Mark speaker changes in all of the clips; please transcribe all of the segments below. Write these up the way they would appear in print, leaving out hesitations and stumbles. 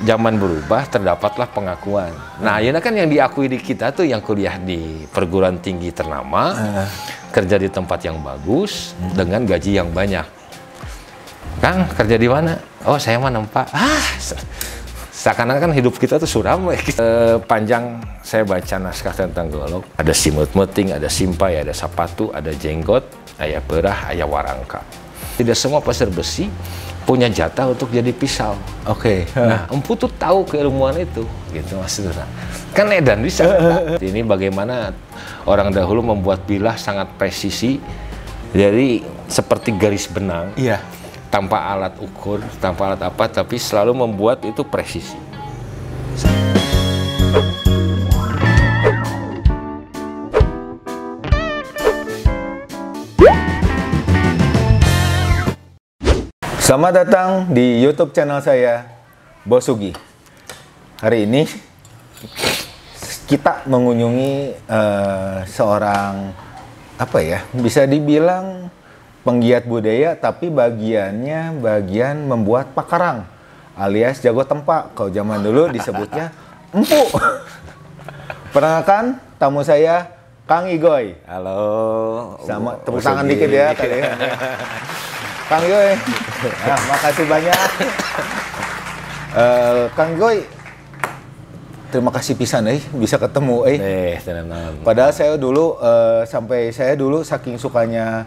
Speaker 1: zaman berubah, terdapatlah pengakuan. Nah, ayeuna kan yang diakui di kita tuh yang kuliah di perguruan tinggi ternama, kerja di tempat yang bagus, dengan gaji yang banyak. Kang, kerja di mana? Oh, saya mah nempa. Seakan-akan hidup kita tuh suram. Panjang saya baca naskah tentang Golok. Ada simut-muting, ada simpai, ada sapatu, ada jenggot, aya perah, aya warangka. Tidak semua pasir besi punya jatah untuk jadi pisau.
Speaker 2: Oke.
Speaker 1: Nah, empu tuh tahu keilmuan itu, gitu maksudnya. Kan edan bisa. Ini bagaimana orang dahulu membuat bilah sangat presisi, jadi seperti garis benang.
Speaker 2: Iya.
Speaker 1: Tanpa alat ukur, tanpa alat apa, tapi selalu membuat itu presisi.
Speaker 2: Selamat datang di YouTube channel saya, Bos Sugi. Hari ini kita mengunjungi seorang bisa dibilang penggiat budaya, tapi bagian membuat pakarang alias jago tempak. Kalau zaman dulu disebutnya empu. Perkenalkan tamu saya, Kang Igoy.
Speaker 1: Halo.
Speaker 2: Sama tepuk tangan dikit ya kali ya. Kang Igoy. Nah, makasih banyak. Kang Igoy, terima kasih pisan bisa ketemu
Speaker 1: tenang.
Speaker 2: Padahal saya dulu saking sukanya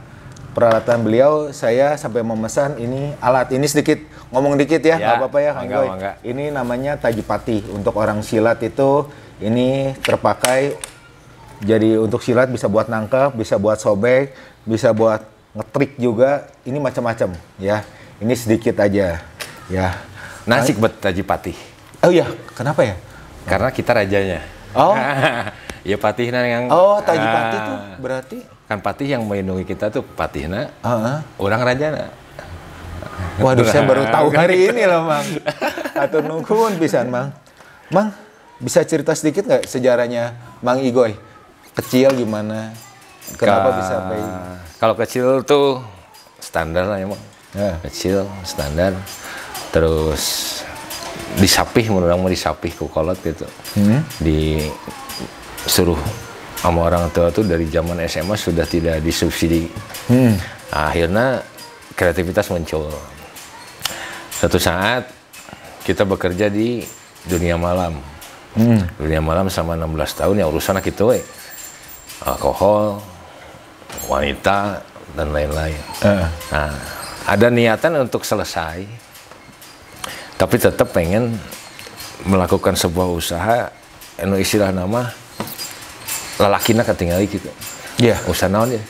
Speaker 2: peralatan beliau, saya sampai memesan ini alat ini sedikit ngomong dikit ya, nggak apa-apa ya Kang Igoy. Ini namanya tajipati. Untuk orang silat itu ini terpakai, jadi untuk silat bisa buat nangkep, bisa buat sobek, bisa buat ngetrik juga. Ini macam-macam ya. Ini sedikit aja ya.
Speaker 1: Nasik bet tajipati.
Speaker 2: Oh iya, kenapa ya?
Speaker 1: Karena kita rajanya.
Speaker 2: Oh.
Speaker 1: Ya patihna yang.
Speaker 2: Oh, tajipati itu berarti
Speaker 1: kan patih yang melindungi kita tuh patihna, orang rajana.
Speaker 2: Waduh, saya baru tahu hari ini loh, Mang. Atur nuhun pisan, Mang. Mang, bisa cerita sedikit nggak sejarahnya Mang Igoy? Kecil gimana? Kenapa bisa sampai?
Speaker 1: Kalau kecil tuh standar lah emang. Kecil, standar. Terus disapih, menurut mau disapih ku kolot gitu. Disuruh sama orang tua tuh dari zaman SMA sudah tidak disubsidi. Akhirnya kreativitas muncul. Suatu saat kita bekerja di dunia malam. Dunia malam sama 16 tahun ya urusan gitu alkohol, wanita dan lain-lain. Nah, ada niatan untuk selesai, tapi tetap pengen melakukan sebuah usaha, istilah nama lelakina ketinggalan gitu.
Speaker 2: Iya.
Speaker 1: Usaha naon ya?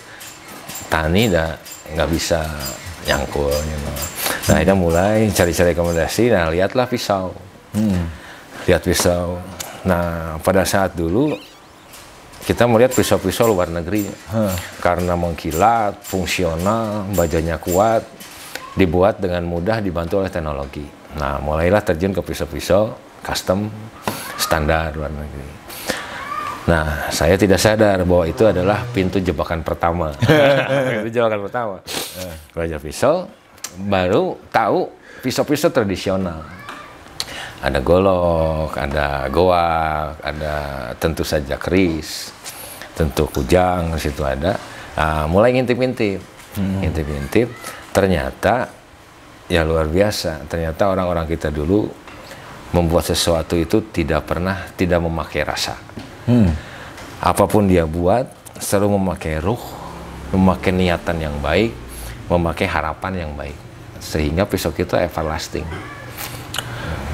Speaker 1: Tani dah nggak bisa nyangkul. Gitu. Nah, akhirnya mulai cari-cari rekomendasi. Nah, lihatlah pisau. Lihat pisau. Nah, pada saat dulu kita melihat pisau-pisau luar negeri. Karena mengkilat, fungsional, bajanya kuat, dibuat dengan mudah, dibantu oleh teknologi. Nah, mulailah terjun ke pisau-pisau custom standar luar negeri. Nah, saya tidak sadar bahwa itu adalah pintu jebakan pertama. Itu jebakan pertama. Belajar pisau, baru tahu pisau-pisau tradisional. Ada golok, ada goak, ada tentu saja keris, tentu kujang, di situ ada. Nah, mulai ngintip-ngintip. Ngintip-ngintip, ternyata ya luar biasa. Ternyata orang-orang kita dulu membuat sesuatu itu tidak memakai rasa. Apapun dia buat selalu memakai ruh, memakai niatan yang baik, memakai harapan yang baik, sehingga pisau kita everlasting.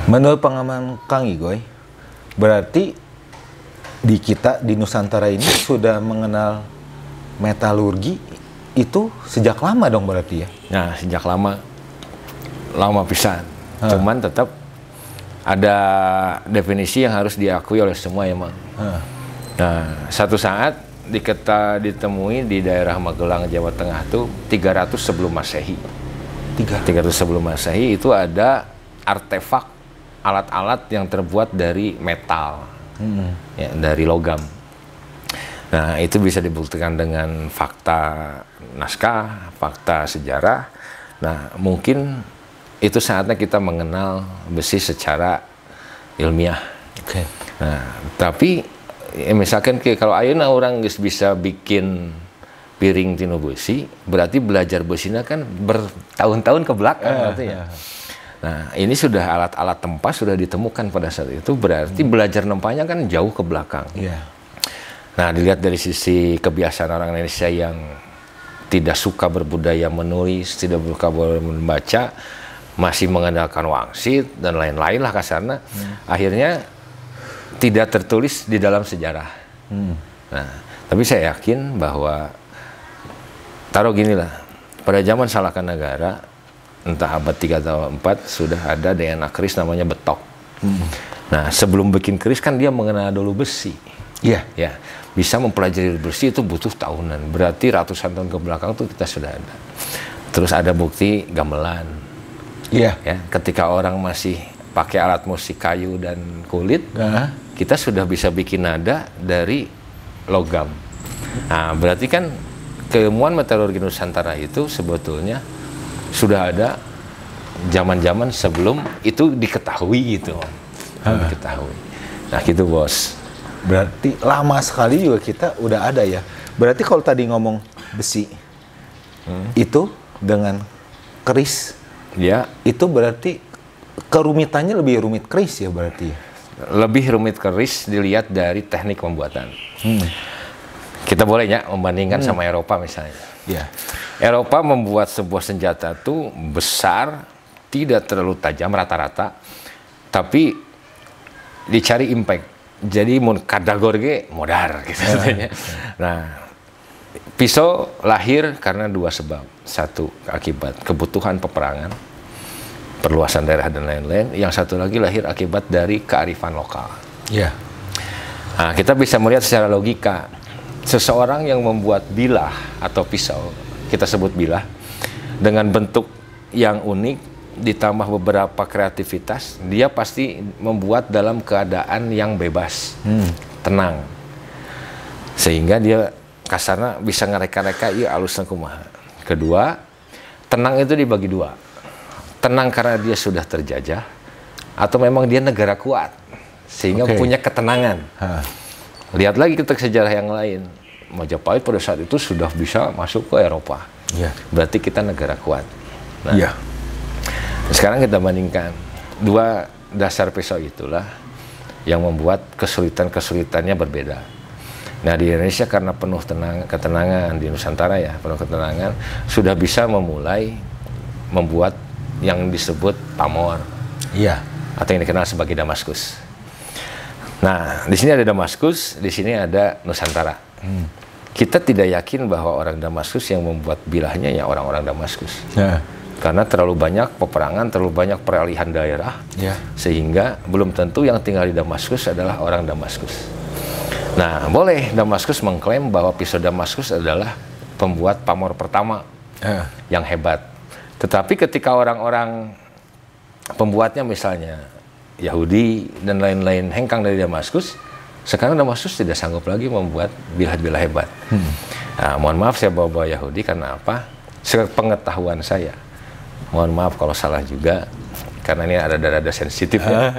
Speaker 2: Menurut pengalaman Kang Igoy, berarti di Nusantara ini sudah mengenal metalurgi itu sejak lama dong berarti ya?
Speaker 1: Nah, sejak lama pisan. Cuman tetap ada definisi yang harus diakui oleh semua ya, Mang. Nah, satu saat ditemui di daerah Magelang, Jawa Tengah tuh 300 sebelum Masehi. 300 sebelum Masehi itu ada artefak alat-alat yang terbuat dari metal, ya, dari logam. Nah, itu bisa dibuktikan dengan fakta naskah, fakta sejarah. Nah, mungkin itu saatnya kita mengenal besi secara ilmiah. Nah, tapi misalkan kalau ayeuna orang geus bisa bikin piring tino besi, berarti belajar besinya kan bertahun-tahun ke belakang artinya. Nah, ini sudah alat-alat tempa sudah ditemukan pada saat itu, berarti belajar nempanya kan jauh ke belakang. Nah, dilihat dari sisi kebiasaan orang Indonesia yang tidak suka berbudaya menulis, tidak suka membaca, masih mengandalkan wangsit dan lain-lain lah kasarnya, akhirnya tidak tertulis di dalam sejarah. Nah, tapi saya yakin bahwa taruh gini lah, pada zaman Salaka Negara, entah abad 3 atau 4, sudah ada DNA keris namanya betok. Nah, sebelum bikin keris kan dia mengenal dulu besi. Ya, bisa mempelajari besi itu butuh tahunan, berarti ratusan tahun ke belakang tuh kita sudah ada. Terus ada bukti gamelan. Ya, ketika orang masih pakai alat musik kayu dan kulit, kita sudah bisa bikin nada dari logam. Nah, berarti kan keilmuan metalurgi Nusantara itu sebetulnya sudah ada zaman-zaman sebelum itu diketahui gitu. Diketahui. Nah, gitu bos.
Speaker 2: Berarti lama sekali juga kita udah ada ya. Berarti kalau tadi ngomong besi, itu dengan keris, itu berarti kerumitannya lebih rumit keris ya berarti?
Speaker 1: Lebih rumit keris dilihat dari teknik pembuatan. Kita boleh ya membandingkan sama Eropa misalnya. Eropa membuat sebuah senjata itu besar, tidak terlalu tajam rata-rata, tapi dicari impact. Jadi mun kadagor ge modar gitu. Nah, pisau lahir karena dua sebab. Satu, akibat kebutuhan peperangan, perluasan daerah dan lain-lain. Yang satu lagi lahir akibat dari kearifan lokal. Nah, kita bisa melihat secara logika, seseorang yang membuat bilah atau pisau, kita sebut bilah, dengan bentuk yang unik, ditambah beberapa kreativitas, dia pasti membuat dalam keadaan yang bebas, tenang, sehingga dia kasarnya bisa ngereka-reka iya alusna kumaha. Kedua, tenang itu dibagi dua, tenang karena dia sudah terjajah, atau memang dia negara kuat sehingga punya ketenangan. Lihat lagi kita ke sejarah yang lain, Majapahit pada saat itu sudah bisa masuk ke Eropa, berarti kita negara kuat. Nah, sekarang kita bandingkan dua dasar pisau itulah yang membuat kesulitan-kesulitannya berbeda. Nah, di Indonesia karena penuh ketenangan, di Nusantara ya penuh ketenangan, sudah bisa memulai membuat yang disebut pamor, atau yang dikenal sebagai Damaskus. Nah, di sini ada Damaskus, di sini ada Nusantara. Kita tidak yakin bahwa orang Damaskus yang membuat bilahnya ya orang-orang Damaskus. Karena terlalu banyak peperangan, terlalu banyak peralihan daerah, sehingga belum tentu yang tinggal di Damaskus adalah orang Damaskus. Nah, boleh Damaskus mengklaim bahwa pisau Damaskus adalah pembuat pamor pertama yang hebat. Tetapi ketika orang-orang pembuatnya misalnya Yahudi dan lain-lain hengkang dari Damaskus, sekarang Damaskus tidak sanggup lagi membuat bilah-bilah hebat. Nah, mohon maaf saya bawa-bawa Yahudi karena apa? Sepengetahuan saya. Mohon maaf kalau salah juga, karena ini ada dada sensitif ya.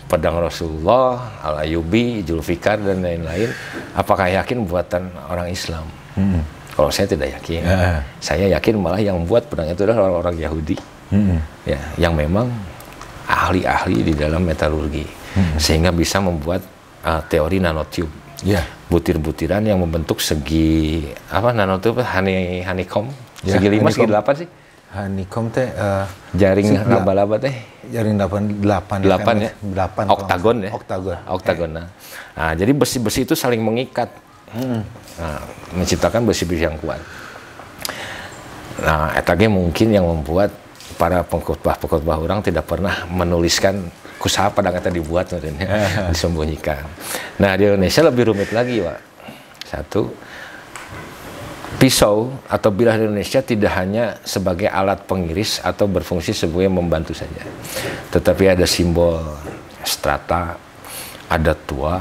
Speaker 1: Pedang Rasulullah, Al-Ayyubi, Zulfikar, dan lain-lain, apakah yakin buatan orang Islam? Kalau saya tidak yakin. Saya yakin malah yang membuat pedang itu adalah orang-orang Yahudi, yang memang ahli-ahli di dalam metalurgi, sehingga bisa membuat teori nanotube. Butir-butiran yang membentuk segi, nanotube, honeycomb, segi 5, segi 8 sih?
Speaker 2: Honeycomb teh
Speaker 1: jaring laba-laba teh.
Speaker 2: Jaring 8
Speaker 1: ya. 8 oktagon ya. Oktagon. Nah, jadi besi-besi itu saling mengikat. Nah, menciptakan besi-besi yang kuat. Nah, etage mungkin yang membuat para pengkhotbah orang tidak pernah menuliskan kusaha pedang eta dibuat disembunyikan. Nah, di Indonesia lebih rumit lagi, Pak. Satu, pisau atau bilah di Indonesia tidak hanya sebagai alat pengiris atau berfungsi sebagai membantu saja, tetapi ada simbol strata, ada tua,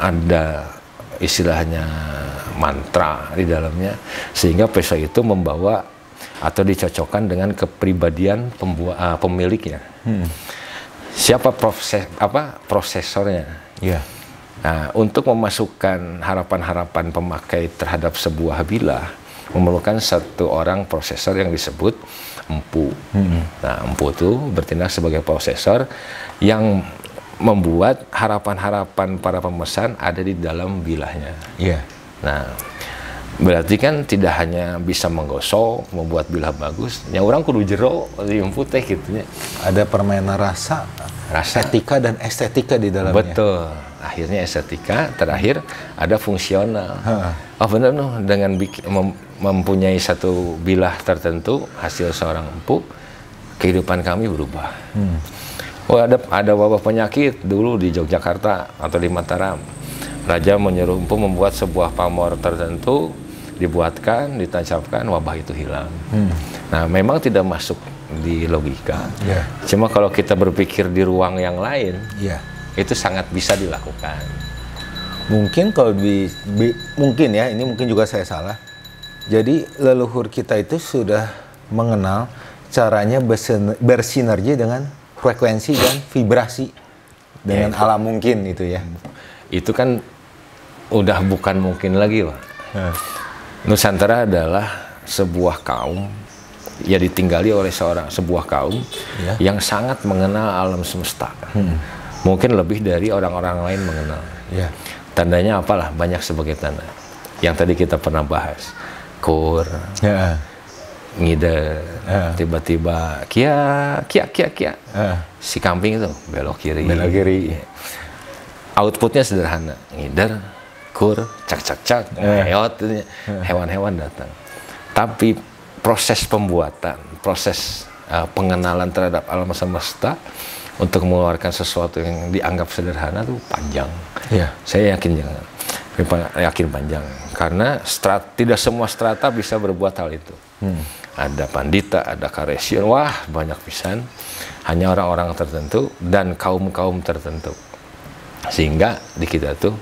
Speaker 1: ada istilahnya mantra di dalamnya, sehingga pisau itu membawa atau dicocokkan dengan kepribadian pemiliknya. siapa prosesornya.
Speaker 2: Yeah.
Speaker 1: Nah, untuk memasukkan harapan-harapan pemakai terhadap sebuah bilah memerlukan satu orang prosesor yang disebut empu. Nah, empu itu bertindak sebagai prosesor yang membuat harapan-harapan para pemesan ada di dalam bilahnya.
Speaker 2: Yeah.
Speaker 1: Nah, berarti kan tidak hanya bisa menggosok, membuat bilah bagus, yang orang kudu jero di empu teh gitu.
Speaker 2: Ada permainan rasa, estetika dan estetika di dalamnya.
Speaker 1: Betul. Akhirnya estetika, terakhir ada fungsional. Oh benar noh, dengan mempunyai satu bilah tertentu hasil seorang empu, kehidupan kami berubah. Oh ada wabah penyakit dulu di Yogyakarta atau di Mataram. Raja menyuruh empu membuat sebuah pamor tertentu, dibuatkan, ditancapkan, wabah itu hilang. Nah memang tidak masuk di logika. Cuma kalau kita berpikir di ruang yang lain, itu sangat bisa dilakukan.
Speaker 2: Mungkin kalau mungkin ya, ini mungkin juga saya salah. Jadi leluhur kita itu sudah mengenal caranya bersinergi dengan frekuensi dan vibrasi dengan alam mungkin itu ya.
Speaker 1: Itu kan udah bukan mungkin lagi, Pak. Nusantara adalah sebuah kaum ya ditinggali oleh sebuah kaum yang sangat mengenal alam semesta. Mungkin lebih dari orang-orang lain mengenal. Tandanya apalah, banyak sebagai tanda. Yang tadi kita pernah bahas, kur, ngide, tiba-tiba kia, si kambing itu belok kiri. Outputnya sederhana, ngider, kur, cak, hewan-hewan datang. Tapi proses pembuatan, proses pengenalan terhadap alam semesta untuk mengeluarkan sesuatu yang dianggap sederhana itu panjang. Saya yakin panjang karena tidak semua strata bisa berbuat hal itu. Ada pandita, ada karesien, wah banyak pisan. Hanya orang-orang tertentu dan kaum-kaum tertentu. Sehingga di kita tuh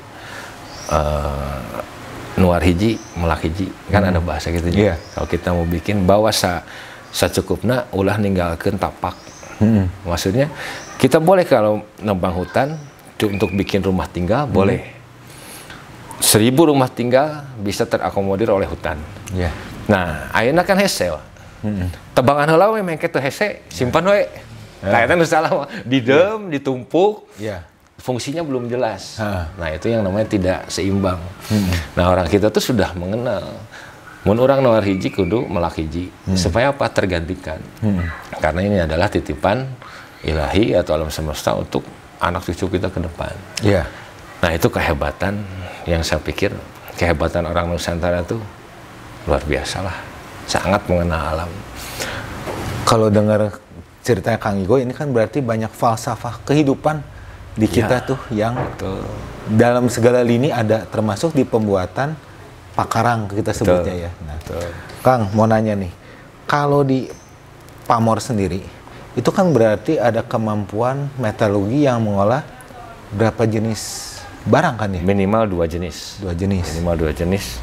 Speaker 1: nuar hiji, melak hiji, kan ada bahasa gitu. Kalau kita mau bikin bawa sacukupna ulah ninggalkeun tapak. Maksudnya kita boleh kalau nebang hutan untuk bikin rumah tinggal boleh. 1000 rumah tinggal bisa terakomodir oleh hutan. Nah, ayeuna kan hese. Tebangan heula we mengke teu hese, simpan we. Nah, eta nu salah ditumpuk. Fungsinya belum jelas. Nah, itu yang namanya tidak seimbang. Nah, orang kita tuh sudah mengenal. Mun urang nuar hiji kudu melak hiji. Supaya apa? Tergantikan. Karena ini adalah titipan ilahi atau alam semesta untuk anak cucu kita ke depan. Nah, itu kehebatan yang saya pikir, kehebatan orang Nusantara itu luar biasa lah. Sangat mengenal alam.
Speaker 2: Kalau dengar ceritanya Kang Igo, ini kan berarti banyak falsafah kehidupan di kita tuh yang dalam segala lini ada, termasuk di pembuatan pakarang kita sebutnya ya. Nah, Kang mau nanya nih, kalau di pamor sendiri itu kan berarti ada kemampuan metalurgi yang mengolah berapa jenis barang kan ya?
Speaker 1: Minimal 2 jenis. Minimal 2 jenis.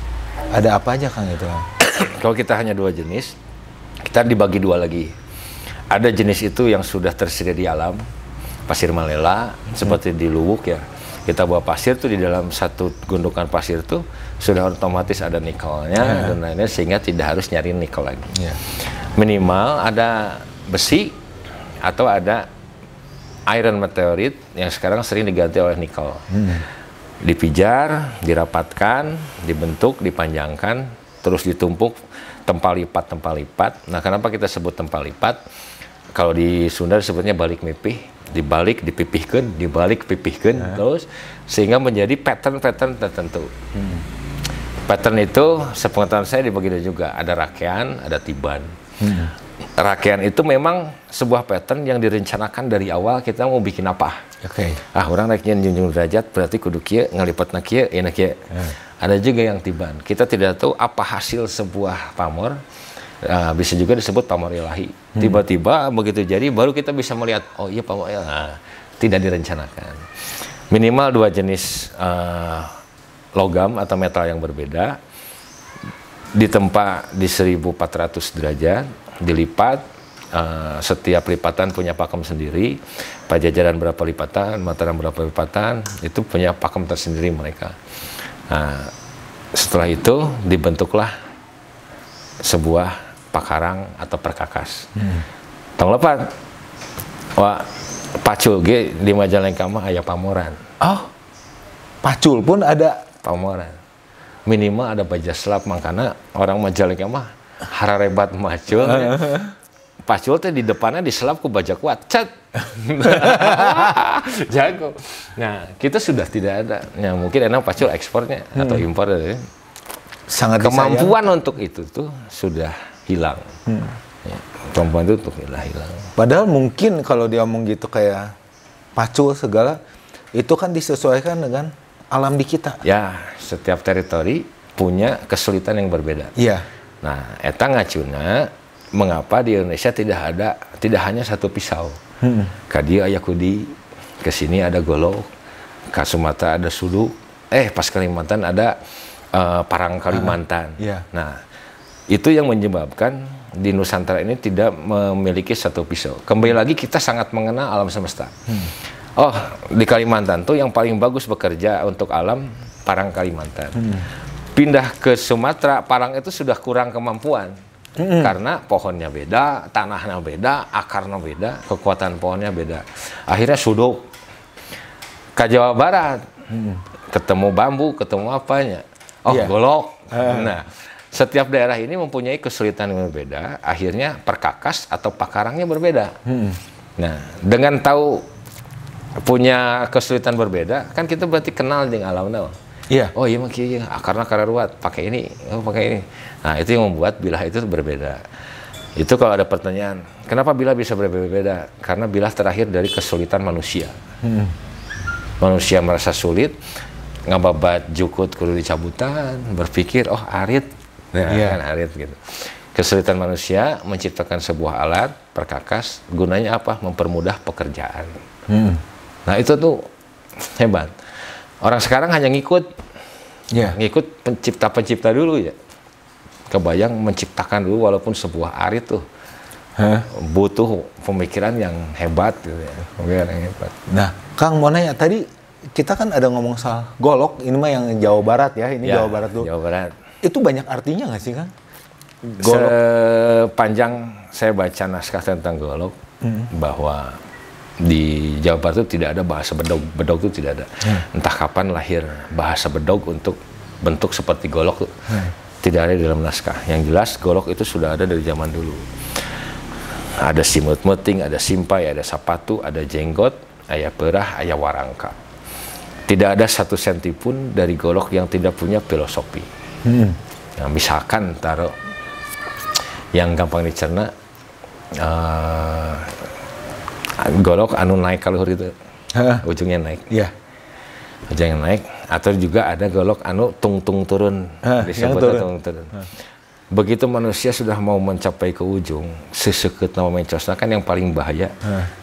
Speaker 2: Ada apa aja Kang itu?
Speaker 1: Kalau kita hanya 2 jenis, kita dibagi 2 lagi. Ada jenis itu yang sudah tersedia di alam, pasir malela, seperti di Luwuk ya. Kita bawa pasir tuh, di dalam satu gundukan pasir tuh sudah otomatis ada nikelnya dan lainnya, sehingga tidak harus nyari nikel lagi. Minimal ada besi atau ada iron meteorit yang sekarang sering diganti oleh nikel. Dipijar, dirapatkan, dibentuk, dipanjangkan, terus ditumpuk tempal lipat. Nah, kenapa kita sebut tempal lipat? Kalau di Sunda disebutnya balik mipih, dibalik dipipihkeun, dibalik pipihkeun, terus sehingga menjadi pattern-pattern tertentu. Pattern itu sepengetahuan saya dibagi juga, ada rakean, ada tiban. Rakean itu memang sebuah pattern yang direncanakan dari awal, kita mau bikin apa. Orang naiknya junjung derajat berarti kudu kieu, ngalipatna kieu, euna kieu. Ada juga yang tiban. Kita tidak tahu apa hasil sebuah pamor. Bisa juga disebut pamor ilahi. Tiba-tiba begitu jadi baru kita bisa melihat, oh iya pamor ilahi. Nah, tidak direncanakan. Minimal 2 jenis logam atau metal yang berbeda, ditempa di 1400 derajat, dilipat, setiap lipatan punya pakem sendiri, Pajajaran berapa lipatan, Mataram berapa lipatan, itu punya pakem tersendiri mereka. Nah, setelah itu dibentuklah sebuah pakarang atau perkakas. Tong lepat, wah pacul ge di Majalengka mah aya pamoran.
Speaker 2: Oh, pacul pun ada
Speaker 1: pamoran. Minimal ada baja slap, makanya orang Majalengka mah hararebat macul. Pacul teh di depannya diselap ku baja kuat, cat. Jago. Nah, kita sudah tidak ada. Ya, mungkin enak pacul ekspornya atau impor ya.
Speaker 2: Sangat
Speaker 1: kemampuan disayang. Untuk itu tuh sudah hilang. Ya, kemampuan itu tuh hilang.
Speaker 2: Padahal mungkin kalau dia ngomong gitu kayak pacul segala, itu kan disesuaikan dengan alam di kita.
Speaker 1: Ya, setiap teritori punya kesulitan yang berbeda.
Speaker 2: Iya.
Speaker 1: Nah, eta ngacuna mengapa di Indonesia tidak hanya satu pisau. Kadi aya kudi, ke sini ada golok, ke Sumatera ada sudu, pas Kalimantan ada parang Kalimantan. Nah, itu yang menyebabkan di Nusantara ini tidak memiliki satu pisau. Kembali lagi kita sangat mengenal alam semesta. Oh, di Kalimantan tuh yang paling bagus bekerja untuk alam parang Kalimantan. Pindah ke Sumatera, parang itu sudah kurang kemampuan. Karena pohonnya beda, tanahnya beda, akarnya beda, kekuatan pohonnya beda. Akhirnya suduk ke Jawa Barat, ketemu bambu, ketemu apanya. Oh, golok. Nah, setiap daerah ini mempunyai kesulitan yang berbeda. Akhirnya perkakas atau pakarangnya berbeda. Nah, dengan tahu punya kesulitan berbeda, kan kita berarti kenal dengan alam naon. Oh iya mah kieu akarna kararuat, pakai ini, pakai ini. Nah, itu yang membuat bilah itu berbeda. Itu kalau ada pertanyaan, kenapa bilah bisa berbeda? Karena bilah terakhir dari kesulitan manusia. Manusia merasa sulit, ngababat jukut kudu dicabutan, berpikir, oh arit. Nah, kan arit gitu. Kesulitan manusia menciptakan sebuah alat, perkakas, gunanya apa? Mempermudah pekerjaan. Nah, itu tuh hebat. Orang sekarang hanya ngikut pencipta-pencipta dulu ya. Kebayang menciptakan dulu walaupun sebuah arit tuh butuh pemikiran yang hebat gitu ya. Pemikiran yang hebat.
Speaker 2: Nah, Kang mau nanya tadi kita kan ada ngomong soal golok, ini mah yang Jawa Barat ya, ini Jawa Barat tuh.
Speaker 1: Jawa Barat.
Speaker 2: Itu banyak artinya nggak sih, Kang?
Speaker 1: Golok. Sepanjang saya baca naskah tentang golok bahwa di Jawa Barat itu tidak ada bahasa bedog. Bedog itu tidak ada. Entah kapan lahir bahasa bedog untuk bentuk seperti golok tuh. Tidak ada di dalam naskah. Yang jelas golok itu sudah ada dari zaman dulu. Ada simut-muting, ada simpai, ada sapatu, ada jenggot, aya perah, aya warangka. Tidak ada satu senti pun dari golok yang tidak punya filosofi. Nah, misalkan taruh yang gampang dicerna, golok anu naik kaluhur itu, ujungnya naik. Ujungnya naik. Atau juga ada golok anu tung-tung turun, disebutnya tung turun. Begitu manusia sudah mau mencapai ke ujung, seseket nama mencosna kan yang paling bahaya.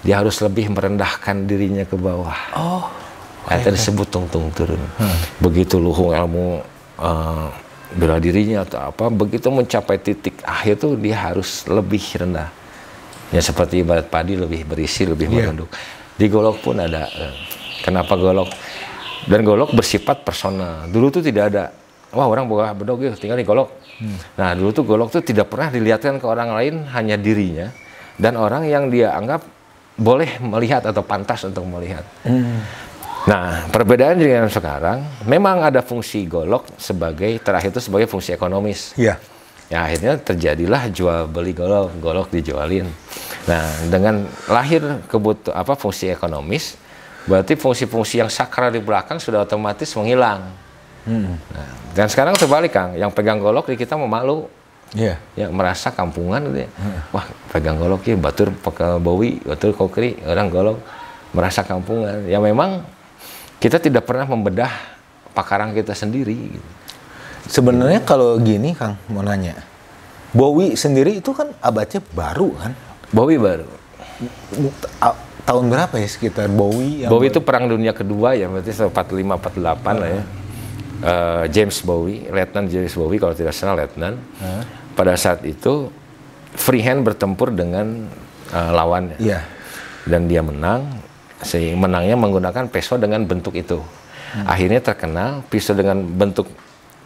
Speaker 1: Dia harus lebih merendahkan dirinya ke bawah. Itu disebut tung-tung turun. Begitu luhung ilmu bela dirinya atau apa, begitu mencapai titik akhir tuh dia harus lebih rendah. Ya seperti ibarat padi lebih berisi, lebih merunduk. Di golok pun ada. Kenapa golok? Dan golok bersifat personal. Dulu tuh tidak ada. Wah, orang bawa bedog ya, tinggal di golok. Nah, dulu tuh golok tuh tidak pernah dilihatkan ke orang lain, hanya dirinya dan orang yang dia anggap boleh melihat atau pantas untuk melihat. Nah, perbedaan dengan sekarang, memang ada fungsi golok sebagai terakhir itu sebagai fungsi ekonomis. Ya, akhirnya terjadilah jual beli golok, golok dijualin. Nah, dengan lahir fungsi ekonomis, berarti fungsi-fungsi yang sakral di belakang sudah otomatis menghilang. Nah, dan sekarang terbalik, Kang, yang pegang golok di kita memalu. Ya, merasa kampungan gitu ya. Wah, pegang golok ya, batur pakai bawi, batur kokri, orang golok merasa kampungan. Ya memang kita tidak pernah membedah pakarang kita sendiri gitu.
Speaker 2: Sebenarnya kalau gini, Kang, mau nanya. Bowie sendiri itu kan abadnya baru kan?
Speaker 1: Bowie baru.
Speaker 2: Tahun berapa ya sekitar Bowie?
Speaker 1: Bowie itu Perang Dunia Kedua ya, berarti 45-48 lah ya. James Bowie, Letnan James Bowie kalau tidak salah Letnan. Pada saat itu freehand bertempur dengan lawannya.
Speaker 2: Iya.
Speaker 1: Dan dia menang. Menangnya menggunakan pisau dengan bentuk itu. Akhirnya terkenal pisau dengan bentuk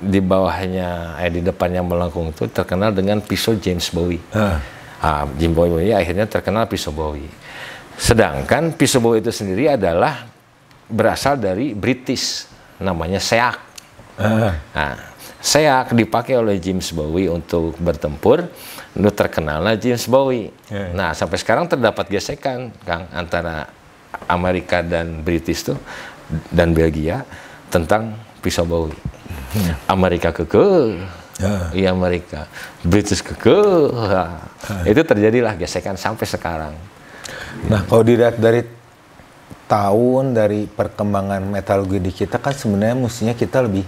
Speaker 1: di bawahnya, di depannya melengkung itu terkenal dengan pisau James Bowie. James Bowie akhirnya terkenal pisau Bowie. Sedangkan pisau Bowie itu sendiri adalah berasal dari British, namanya Seak. Nah, Seak dipakai oleh James Bowie untuk bertempur, itu terkenalnya James Bowie. Nah, sampai sekarang terdapat gesekan, Kang, antara Amerika dan British tuh dan Belgia tentang pisau Bowie. Amerika kekeh, iya Amerika, British kekeh, itu terjadilah gesekan sampai sekarang.
Speaker 2: Nah, kalau dilihat dari tahun dari perkembangan metalurgi di kita kan sebenarnya mestinya kita lebih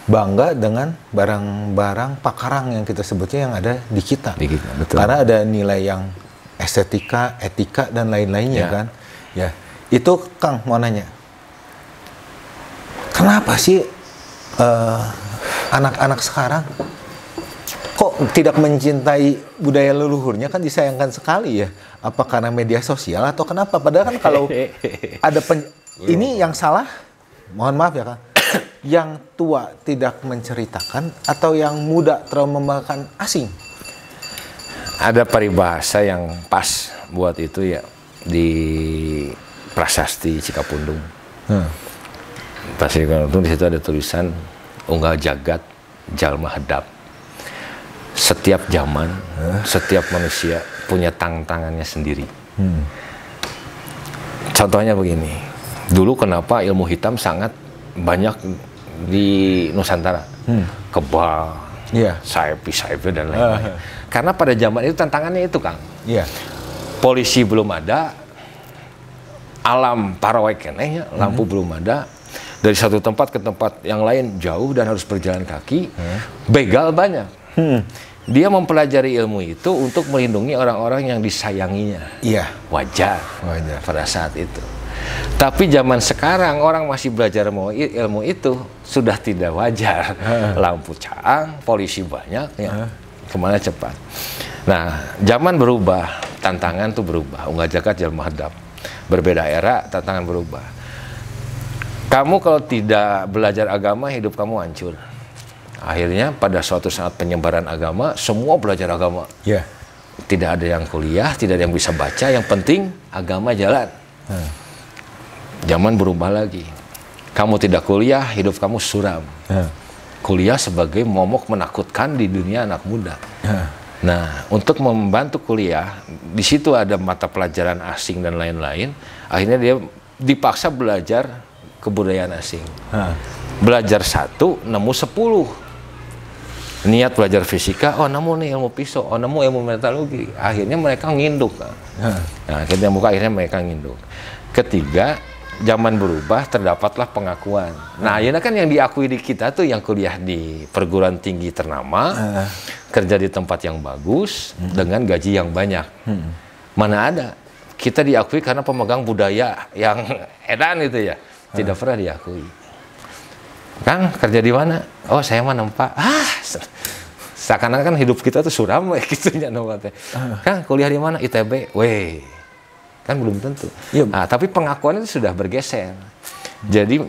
Speaker 2: bangga dengan barang-barang pakarang yang kita sebutnya yang ada di kita.
Speaker 1: Betul.
Speaker 2: Karena ada nilai yang estetika, etika dan lain-lainnya kan. Ya, itu Kang mau nanya. Kenapa sih anak-anak sekarang kok tidak mencintai budaya leluhurnya? Kan disayangkan sekali ya. Apa karena media sosial atau kenapa? Padahal kan kalau ada ini yang salah, mohon maaf ya Kang, yang tua tidak menceritakan atau yang muda terlalu membanggakan asing?
Speaker 1: Ada paribahasa yang pas buat itu ya di Prasasti Cikapundung. Prasasti Cikapundung di situ ada tulisan unggal jagat jalma hedap. Setiap zaman, setiap manusia punya tantangannya sendiri. Contohnya begini, dulu kenapa ilmu hitam sangat banyak di Nusantara, kebal, saipi dan lain-lain. Karena pada zaman itu tantangannya itu, Kang. Polisi belum ada, alam parawai keneh, lampu belum ada. Dari satu tempat ke tempat yang lain jauh dan harus berjalan kaki, begal banyak. Dia mempelajari ilmu itu untuk melindungi orang-orang yang disayanginya. Wajar pada saat itu. Tapi zaman sekarang orang masih belajar ilmu itu sudah tidak wajar. Lampu caang, polisi banyak, ya. Kemana cepat. Nah, zaman berubah, tantangan tuh berubah. Unggal jagat jalma hedap. Berbeda era, tantangan berubah. Kamu kalau tidak belajar agama, hidup kamu hancur. Akhirnya pada suatu saat penyebaran agama, semua belajar agama. Tidak ada yang kuliah, tidak ada yang bisa baca, yang penting agama jalan. Zaman berubah lagi. Kamu tidak kuliah, hidup kamu suram. Kuliah sebagai momok menakutkan di dunia anak muda. Nah, untuk membantu kuliah, di situ ada mata pelajaran asing dan lain-lain. Akhirnya dia dipaksa belajar kebudayaan asing. Belajar 1, nemu 10. Niat belajar fisika, oh nemu nih ilmu pisau, oh nemu ilmu metalurgi. Akhirnya mereka nginduk. Nah, akhirnya mereka nginduk. Ketiga, zaman berubah, terdapatlah pengakuan. Nah, ini kan yang diakui di kita tuh yang kuliah di perguruan tinggi ternama, kerja di tempat yang bagus, dengan gaji yang banyak. Mana ada? Kita diakui karena pemegang budaya yang edan itu ya. Tidak pernah diakui. Kang, kerja di mana? Oh, saya mah nempa. Seakan-akan hidup kita tuh suram gitu ya tempatnya. Kang, kuliah di mana? ITB. Weh. Kan belum tentu. Nah, tapi pengakuan itu sudah bergeser. Jadi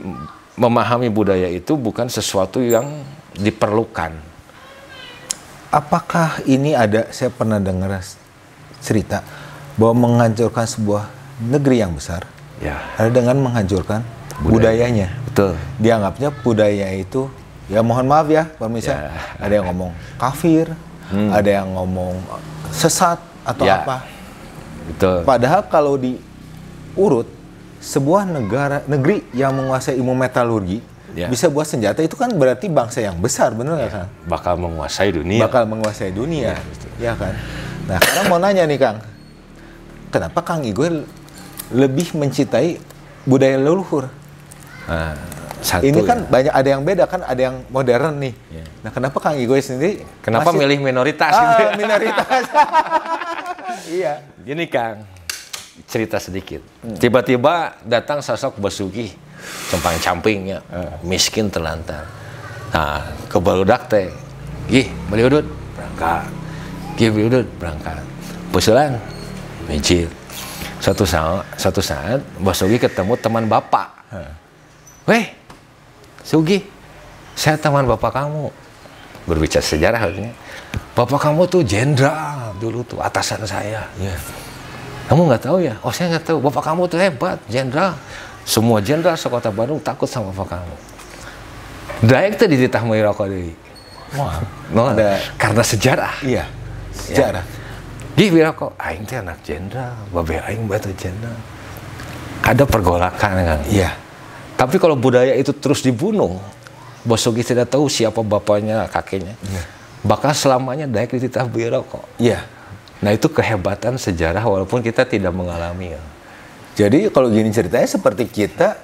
Speaker 1: memahami budaya itu bukan sesuatu yang diperlukan.
Speaker 2: Apakah ini ada, saya pernah dengar cerita bahwa menghancurkan sebuah negeri yang besar ada dengan menghancurkan budayanya.
Speaker 1: Betul.
Speaker 2: Dianggapnya budaya itu, ya mohon maaf ya pemirsa, ada yang ngomong kafir, ada yang ngomong sesat atau apa.
Speaker 1: Betul.
Speaker 2: Padahal kalau diurut, sebuah negeri yang menguasai ilmu metalurgi bisa buat senjata, itu kan berarti bangsa yang besar, bener nggak Kang?
Speaker 1: Bakal menguasai dunia.
Speaker 2: Bakal menguasai dunia, ya kan? Nah, sekarang mau nanya nih Kang, kenapa Kang Igoe lebih mencintai budaya leluhur? Ini kan banyak, ada yang beda kan, ada yang modern nih. Nah, kenapa Kang Igoe sendiri
Speaker 1: kenapa milih minoritas?
Speaker 2: Minoritas. Iya.
Speaker 1: Gini Kang, cerita sedikit. Tiba-tiba datang sosok Basuki, compang-camping ya, miskin terlantar. Nah, ke barudak teh, beli udut, berangkat. udah berangkat. Pusulan, mijil. Suatu saat, Bos Sugi ketemu teman bapak. Weh, Sugi, saya teman bapak kamu. Berbicara sejarah artinya. Bapak kamu tuh jenderal dulu tuh, atasan saya. Kamu nggak tahu ya? Oh, saya nggak tahu. Bapak kamu tuh hebat, jenderal. Semua jenderal sekota Bandung takut sama bapak kamu. Daek tuh dititah meuli rokok deui.
Speaker 2: Wah,
Speaker 1: karena sejarah.
Speaker 2: Iya, sejarah.
Speaker 1: Gih birako, aing teh anak jenderal, babe aing batu jenderal. Ada pergolakan kan?
Speaker 2: Iya.
Speaker 1: Tapi kalau budaya itu terus dibunuh, Bos Sugi tidak tahu siapa bapaknya, kakeknya. Bakal selamanya Daek dititah birako.
Speaker 2: Iya.
Speaker 1: Nah itu kehebatan sejarah walaupun kita tidak mengalami. Ya.
Speaker 2: Jadi kalau gini ceritanya seperti kita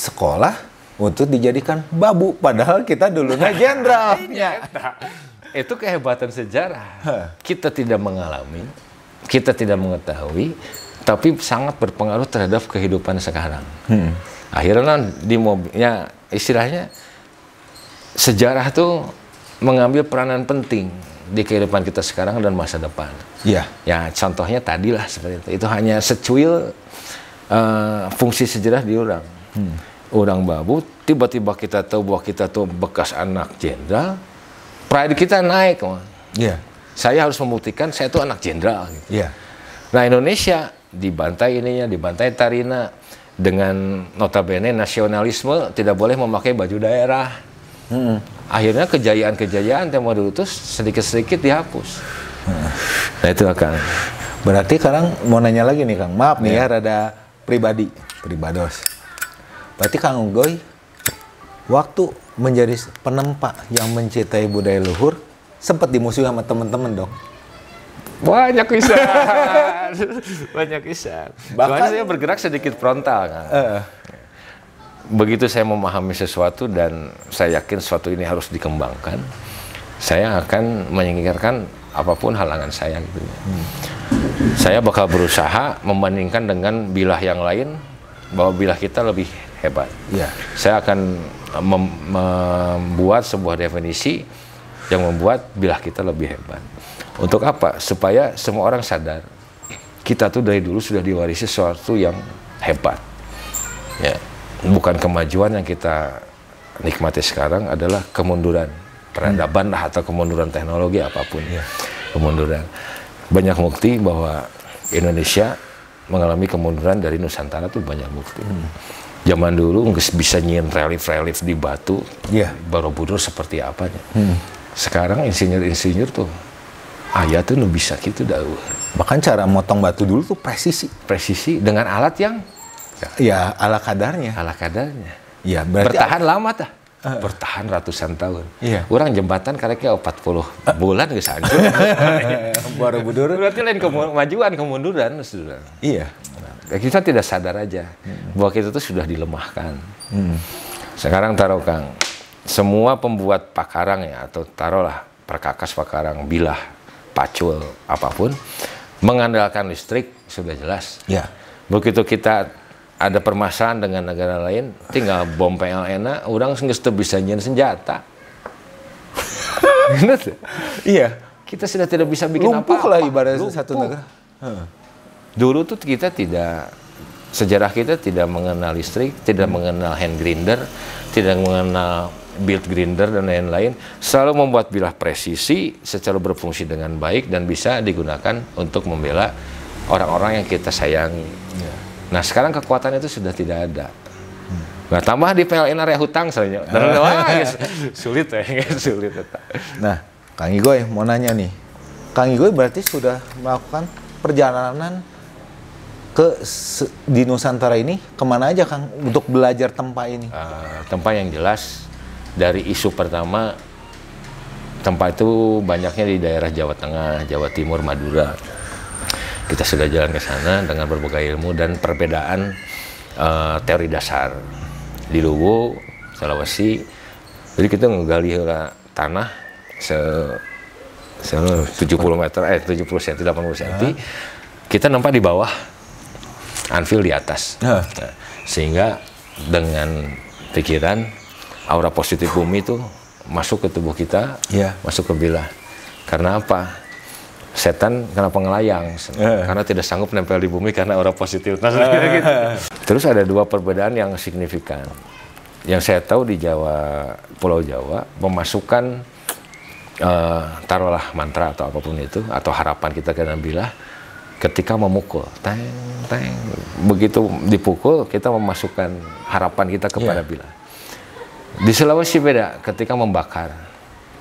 Speaker 2: sekolah untuk dijadikan babu, padahal kita dulunya jenderal.
Speaker 1: Itu kehebatan sejarah. Kita tidak mengalami, kita tidak mengetahui, tapi sangat berpengaruh terhadap kehidupan sekarang. Akhirnya di mobilnya, istilahnya sejarah tuh mengambil peranan penting di kehidupan kita sekarang dan masa depan.
Speaker 2: Iya.
Speaker 1: Ya contohnya tadilah seperti itu. Itu hanya secuil fungsi sejarah di orang. Orang babu, tiba-tiba kita tahu bahwa kita tuh bekas anak jenderal. Pride kita naik,
Speaker 2: Iya.
Speaker 1: Saya harus membuktikan saya itu anak jenderal. Gitu.
Speaker 2: Iya.
Speaker 1: Nah Indonesia dibantai ininya, dibantai Tarina dengan notabene nasionalisme, tidak boleh memakai baju daerah. Akhirnya kejayaan-kejayaan tema dulu itu sedikit-sedikit dihapus. Nah itu akan.
Speaker 2: Berarti sekarang mau nanya lagi nih Kang, maaf nih ya rada pribados. Berarti Kang Unggoy waktu menjadi penempa yang mencintai budaya luhur, sempat dimusuhi sama teman-teman dong?
Speaker 1: Banyak pisan. Banyak pisan. Bahkan saya bergerak sedikit frontal kan. Begitu saya memahami sesuatu dan saya yakin sesuatu ini harus dikembangkan, saya akan menyingkirkan apapun halangan saya gitu. Saya bakal berusaha membandingkan dengan bilah yang lain bahwa bilah kita lebih hebat. Saya akan membuat sebuah definisi yang membuat bilah kita lebih hebat. Untuk apa? Supaya semua orang sadar kita tuh dari dulu sudah diwarisi sesuatu yang hebat. Ya, bukan kemajuan yang kita nikmati sekarang adalah kemunduran peradaban lah atau kemunduran teknologi apapun. Kemunduran. Banyak bukti bahwa Indonesia mengalami kemunduran dari Nusantara tuh banyak bukti. Zaman dulu nggak bisa nyiin relief di batu, Borobudur seperti apa. Sekarang insinyur-insinyur tuh, ayah tuh nu bisa gitu dah.
Speaker 2: Bahkan cara motong batu dulu tuh presisi
Speaker 1: dengan alat yang,
Speaker 2: ala kadarnya. Ya, berarti
Speaker 1: bertahan lama tah. Bertahan ratusan tahun. Orang jembatan kareknya 40 bulan geus hancur.
Speaker 2: Borobudur.
Speaker 1: Berarti lain kemajuan, kemunduran sudah.
Speaker 2: Iya.
Speaker 1: Kita tidak sadar aja bahwa kita itu sudah dilemahkan. Sekarang taruh Kang, semua pembuat pakarang ya atau taruhlah perkakas pakarang, bilah, pacul, apapun mengandalkan listrik sudah jelas. Begitu kita ada permasalahan dengan negara lain, tinggal bom PLN, orang geus teu bisa nyeun senjata.
Speaker 2: Iya,
Speaker 1: kita sudah tidak bisa bikin apa-apa.
Speaker 2: Lumpuh lah ibarat satu negara.
Speaker 1: Dulu tuh kita tidak, sejarah kita tidak mengenal listrik, tidak mengenal hand grinder, tidak mengenal build grinder dan lain-lain. Selalu membuat bilah presisi secara berfungsi dengan baik dan bisa digunakan untuk membela orang-orang yang kita sayangi. Nah sekarang kekuatan itu sudah tidak ada. Nah tambah di PLN area hutang soalnya. Sulit ya, sulit.
Speaker 2: Nah Kang Igoy mau nanya nih, Kang Igoy berarti sudah melakukan perjalanan di Nusantara ini kemana aja Kang untuk belajar tempat ini?
Speaker 1: Tempat yang jelas dari isu pertama, tempat itu banyaknya di daerah Jawa Tengah, Jawa Timur, Madura. Kita sudah jalan ke sana dengan berbagai ilmu dan perbedaan teori dasar di Luwu, Sulawesi. Jadi kita ngegali tanah 70 meter, 70 cm, 80 cm. Kita nampak di bawah, anvil di atas. Nah, sehingga dengan pikiran aura positif bumi itu masuk ke tubuh kita, masuk ke bilah. Karena apa? setan kenapa ngelayang? Karena tidak sanggup nempel di bumi karena aura positif. Nah, gitu. Terus ada dua perbedaan yang signifikan. Yang saya tahu di Jawa, Pulau Jawa, memasukkan taruhlah mantra atau apapun itu, atau harapan kita ke Nabilah, ketika memukul, teng, teng, begitu dipukul kita memasukkan harapan kita kepada Bilah. Di Sulawesi beda, ketika membakar.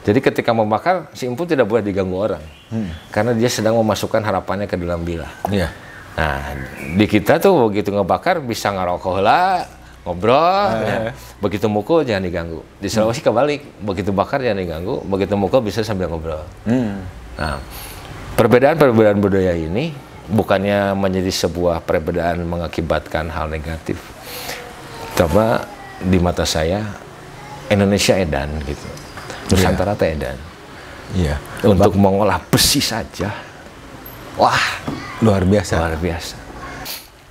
Speaker 1: Jadi ketika membakar, si empu tidak boleh diganggu orang, karena dia sedang memasukkan harapannya ke dalam Bilah. Nah, di kita tuh begitu ngebakar bisa ngerokok lah, ngobrol, begitu mukul jangan diganggu. Di Sulawesi kebalik, begitu bakar jangan diganggu, begitu mukul bisa sambil ngobrol. Nah, perbedaan budaya ini bukannya menjadi sebuah perbedaan mengakibatkan hal negatif. Coba di mata saya, Indonesia edan gitu. Nusantara teh edan. Untuk mengolah besi saja. Wah,
Speaker 2: luar biasa.
Speaker 1: Luar biasa.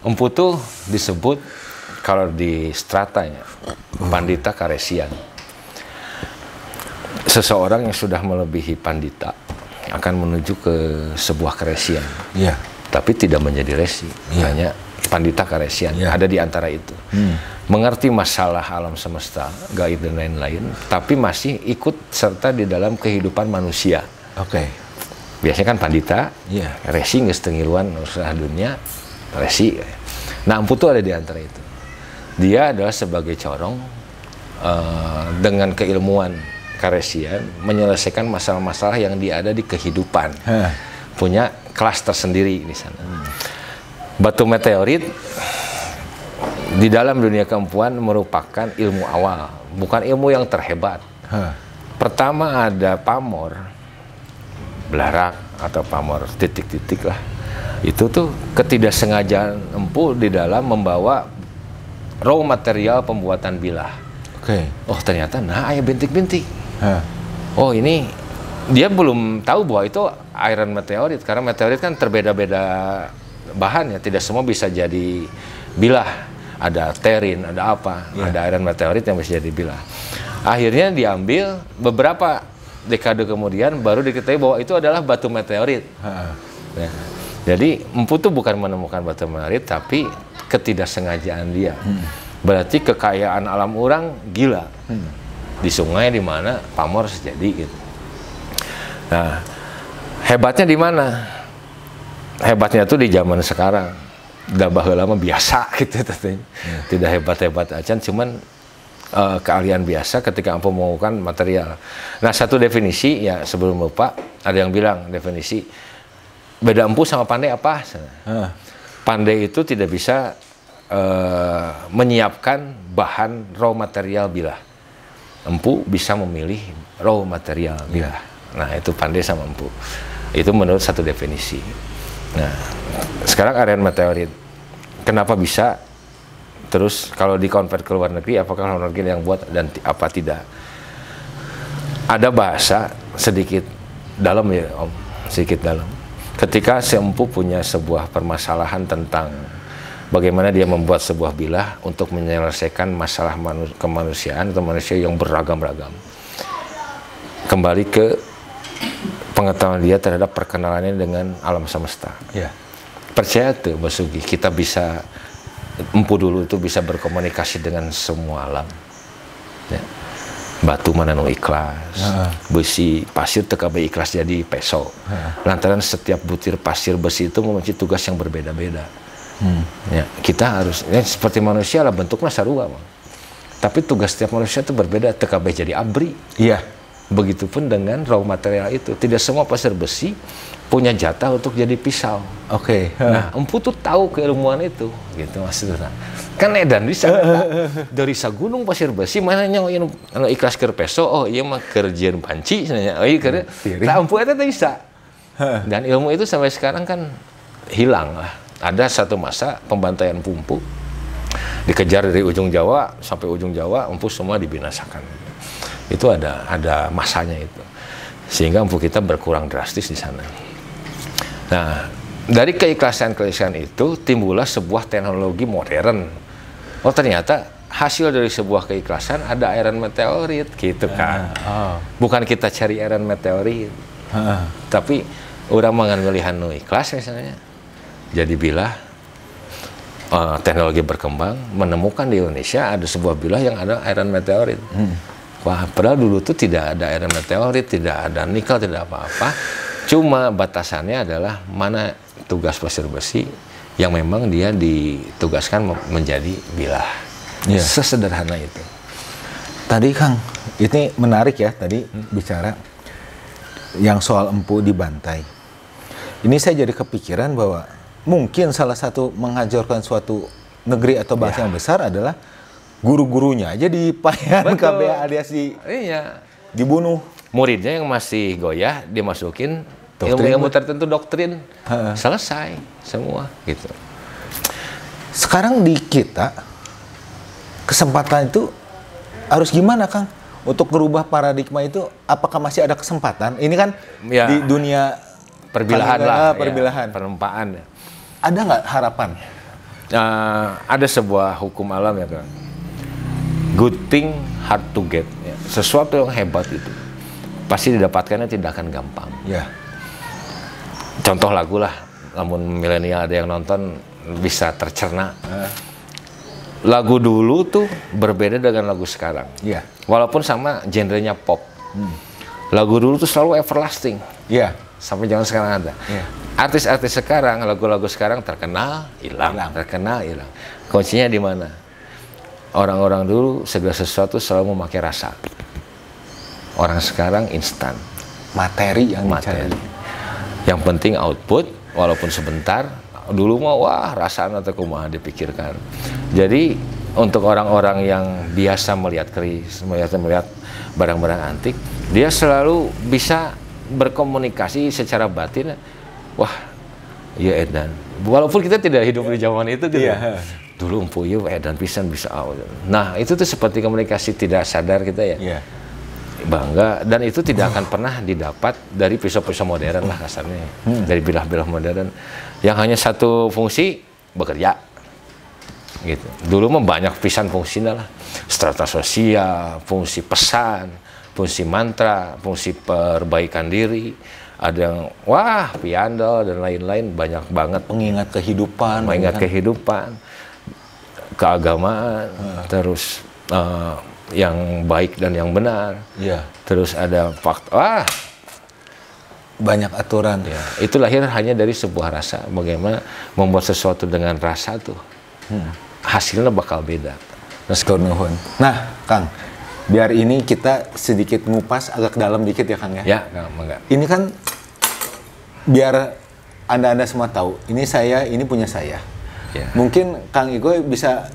Speaker 1: Empu tuh disebut kalau di stratanya Pandita Karesian. Seseorang yang sudah melebihi pandita akan menuju ke sebuah karesian. Tapi tidak menjadi resi, hanya Pandita Karesian. Ada di antara itu. Mengerti masalah alam semesta, gaib dan lain-lain, tapi masih ikut serta di dalam kehidupan manusia. Biasanya kan pandita, resi nggak setengiluan usaha dunia, resi. Nah, empu itu ada di antara itu. Dia adalah sebagai corong dengan keilmuan karesian menyelesaikan masalah-masalah yang dia ada di kehidupan. Punya kelas tersendiri di sana. Batu meteorit di dalam dunia keempuan merupakan ilmu awal, bukan ilmu yang terhebat. Pertama ada pamor, belarak atau pamor titik-titik lah. Itu tuh ketidaksengajaan empu di dalam membawa raw material pembuatan bilah. Oh ternyata nah ayah bintik-bintik. Oh ini dia belum tahu bahwa itu iron meteorit, karena meteorit kan terbeda-beda bahannya, tidak semua bisa jadi bilah. Ada terin, ada apa, ada iron meteorit yang bisa jadi bilah. Akhirnya diambil, beberapa dekade kemudian baru diketahui bahwa itu adalah batu meteorit. Jadi empu itu bukan menemukan batu meteorit, tapi ketidaksengajaan dia. Berarti kekayaan alam orang gila. Di sungai di mana pamor sejadi gitu. Nah, hebatnya di mana? Hebatnya tuh di zaman sekarang. Udah baheula mah biasa gitu katanya. Tidak hebat-hebat aja, cuman keahlian biasa ketika empu mengumpulkan material. Nah, satu definisi ya sebelum lupa, ada yang bilang definisi beda empu sama pandai apa? Pandai itu tidak bisa menyiapkan bahan raw material bilah. Empu bisa memilih raw material bilah. Nah, itu pandai sama empu. Itu menurut satu definisi. Nah, sekarang iron meteorit. Kenapa bisa? Terus kalau dikonvert ke luar negeri, apakah luar negeri yang buat dan apa tidak? Ada bahasa sedikit dalam ya Om, sedikit dalam. Ketika si empu punya sebuah permasalahan tentang bagaimana dia membuat sebuah bilah untuk menyelesaikan masalah kemanusiaan atau manusia yang beragam-ragam. Kembali ke pengetahuan dia terhadap perkenalannya dengan alam semesta. Percaya tuh Mas Sugi, kita bisa empu dulu itu bisa berkomunikasi dengan semua alam. Batu mana nu ikhlas, besi, pasir tekabe ikhlas jadi peso. Lantaran setiap butir pasir besi itu memiliki tugas yang berbeda-beda. Kita harus, seperti manusia lah bentuknya sarua, tapi tugas setiap manusia itu berbeda. Tekabe jadi abri. Begitupun dengan raw material itu. Tidak semua pasir besi punya jatah untuk jadi pisau. Nah, empu tuh tahu keilmuan itu, gitu maksudnya. Kan edan bisa dari sagunung pasir besi mana nya anu ikhlas keur peso, oh iya mah kerjaan panci cenanya. Oh iya keur. Nah, empu eta teh bisa. Dan ilmu itu sampai sekarang kan hilang lah. Ada satu masa pembantaian empu dikejar dari ujung Jawa sampai ujung Jawa, empu semua dibinasakan. Itu ada masanya itu, sehingga empu kita berkurang drastis di sana. Nah, dari keikhlasan itu timbullah sebuah teknologi modern. Oh ternyata hasil dari sebuah keikhlasan ada iron meteorit gitu kan. Bukan kita cari iron meteorit, tapi Urang mangan milihan nu ikhlas misalnya. Jadi bilah teknologi berkembang menemukan di Indonesia ada sebuah bilah yang ada iron meteorit. Wah, padahal dulu tuh tidak ada iron meteorit, tidak ada nikel, tidak apa-apa. Cuma batasannya adalah mana tugas pasir besi yang memang dia ditugaskan menjadi bilah. Sesederhana itu.
Speaker 2: Tadi Kang, ini menarik ya tadi bicara yang soal empu dibantai. Ini saya jadi kepikiran bahwa mungkin salah satu menghancurkan suatu negeri atau bangsa yang besar adalah guru-gurunya aja dipayan KBA alias dibunuh.
Speaker 1: Muridnya yang masih goyah dimasukin ilmu tertentu, doktrin. Selesai semua gitu.
Speaker 2: Sekarang di kita kesempatan itu harus gimana Kang untuk merubah paradigma itu? Apakah masih ada kesempatan? Ini kan di dunia
Speaker 1: perbilahan
Speaker 2: perbilahan,
Speaker 1: penempaan.
Speaker 2: Ada nggak harapan?
Speaker 1: Ada sebuah hukum alam ya Kang. Good thing hard to get. Ya. Sesuatu yang hebat itu pasti didapatkannya tidak akan gampang.
Speaker 2: Ya.
Speaker 1: Contoh lagu lah, namun milenial ada yang nonton bisa tercerna. Lagu dulu tuh berbeda dengan lagu sekarang.
Speaker 2: Ya.
Speaker 1: Walaupun sama genrenya pop. Lagu dulu tuh selalu everlasting.
Speaker 2: Ya.
Speaker 1: Sampai zaman sekarang ada.
Speaker 2: Ya.
Speaker 1: Artis-artis sekarang, lagu-lagu sekarang terkenal, hilang, terkenal, hilang. Kuncinya di mana? Orang-orang dulu segala sesuatu selalu memakai rasa. Orang sekarang instan.
Speaker 2: Materi yang dicari.
Speaker 1: Yang penting output, walaupun sebentar. Dulu mah wah rasanya atau kumaha dipikirkan. Jadi untuk orang-orang yang biasa melihat keris, melihat barang-barang antik, dia selalu bisa berkomunikasi secara batin. Wah, iya edan. Walaupun kita tidak hidup di zaman itu, gitu. Dulu empu iya edan pisan bisa. Nah itu tuh seperti komunikasi tidak sadar kita ya. Bangga, dan itu tidak akan pernah didapat dari pisau-pisau modern lah kasarnya. Dari bilah-bilah modern yang hanya satu fungsi, bekerja. Gitu. Dulu mah banyak pisan fungsinya lah. Strata sosial, fungsi pesan, fungsi mantra, fungsi perbaikan diri. Ada yang, wah, piandal dan lain-lain, banyak banget.
Speaker 2: Mengingat kehidupan.
Speaker 1: Mengingat kehidupan, keagamaan, terus yang baik dan yang benar. Terus ada fakta,
Speaker 2: banyak aturan.
Speaker 1: Itu lahir hanya dari sebuah rasa. Bagaimana membuat sesuatu dengan rasa tuh, hasilnya bakal beda.
Speaker 2: Nah, Kang, biar ini kita sedikit ngupas agak dalam dikit ya Kang ya.
Speaker 1: Ya, enggak.
Speaker 2: Ini kan biar Anda semua tahu, ini saya, ini punya saya. Mungkin Kang Igoy bisa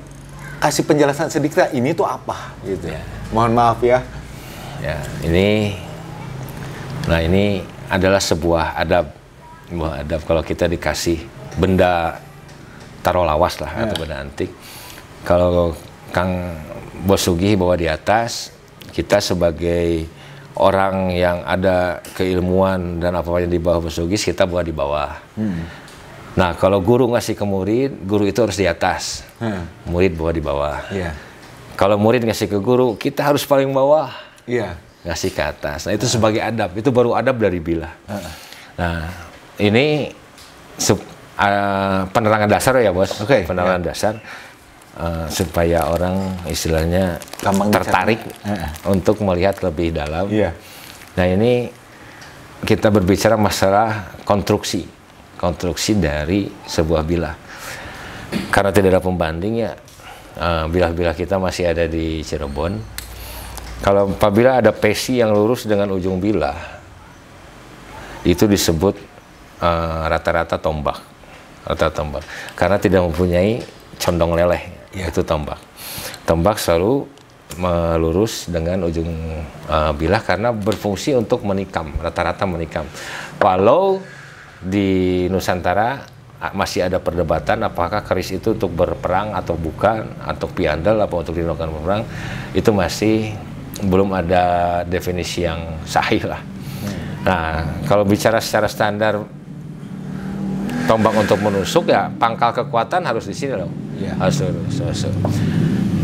Speaker 2: kasih penjelasan sedikit, ini tuh apa gitu. Mohon maaf ya.
Speaker 1: Ini adalah sebuah adab. Kalau kita dikasih benda taruh lawas lah atau benda antik. Kalau Kang Bos Sugih bawa di atas, kita sebagai orang yang ada keilmuan dan apa yang di bawah Bos Sugih, kita bawa di bawah. Nah, kalau guru ngasih ke murid, guru itu harus di atas, murid bawa di bawah. Kalau murid ngasih ke guru, kita harus paling bawah, ngasih ke atas. Nah, itu sebagai adab, itu baru adab dari bilah. Nah, ini penerangan dasar ya Bos, penerangan dasar. Supaya orang istilahnya tertarik untuk melihat lebih dalam. Nah, ini kita berbicara masalah konstruksi dari sebuah bilah. Karena tidak ada pembanding ya, bilah-bilah kita masih ada di Cirebon. Kalau apabila ada pesi yang lurus dengan ujung bilah, itu disebut rata-rata tombak. Karena tidak mempunyai condong leleh. Itu tombak. Tombak selalu melurus dengan ujung bilah karena berfungsi untuk menikam, rata-rata menikam. Walau di Nusantara masih ada perdebatan apakah keris itu untuk berperang atau bukan, atau piandal apa untuk dilakukan perang, itu masih belum ada definisi yang sahih lah. Nah, kalau bicara secara standar tombak untuk menusuk ya pangkal kekuatan harus di sini loh. Harus.